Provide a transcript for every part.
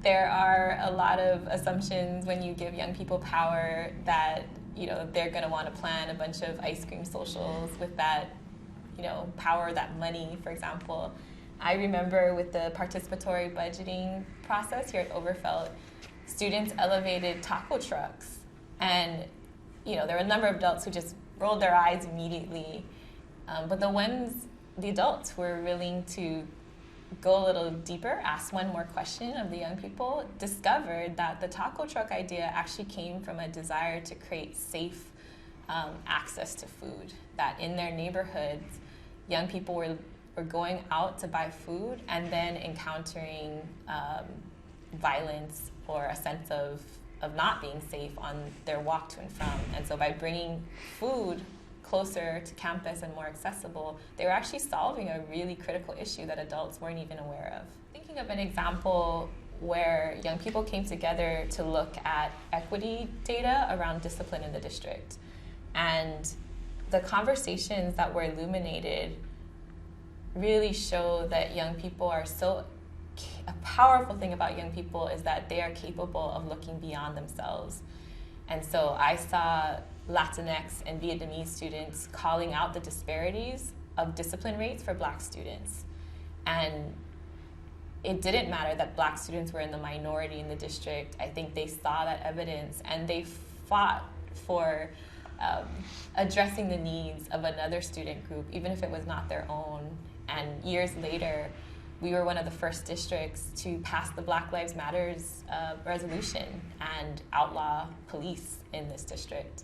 There are a lot of assumptions when you give young people power that, you know, they're going to want to plan a bunch of ice cream socials with that, you know, power, that money, for example. I remember with the participatory budgeting process here at Overfelt, students elevated taco trucks. And, you know, there were a number of adults who just rolled their eyes immediately. But the adults were willing to go a little deeper, ask one more question of the young people, discovered that the taco truck idea actually came from a desire to create safe access to food. That in their neighborhoods, young people were going out to buy food and then encountering violence or a sense of not being safe on their walk to and from. And so by bringing food closer to campus and more accessible, they were actually solving a really critical issue that adults weren't even aware of. Thinking of an example where young people came together to look at equity data around discipline in the district. And the conversations that were illuminated really show that young people are a powerful thing about young people is that they are capable of looking beyond themselves. And so I saw Latinx and Vietnamese students calling out the disparities of discipline rates for Black students. And it didn't matter that Black students were in the minority in the district. I think they saw that evidence and they fought for addressing the needs of another student group, even if it was not their own. And years later, we were one of the first districts to pass the Black Lives Matters resolution and outlaw police in this district.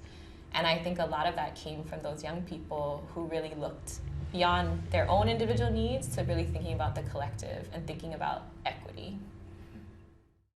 And I think a lot of that came from those young people who really looked beyond their own individual needs to really thinking about the collective and thinking about equity.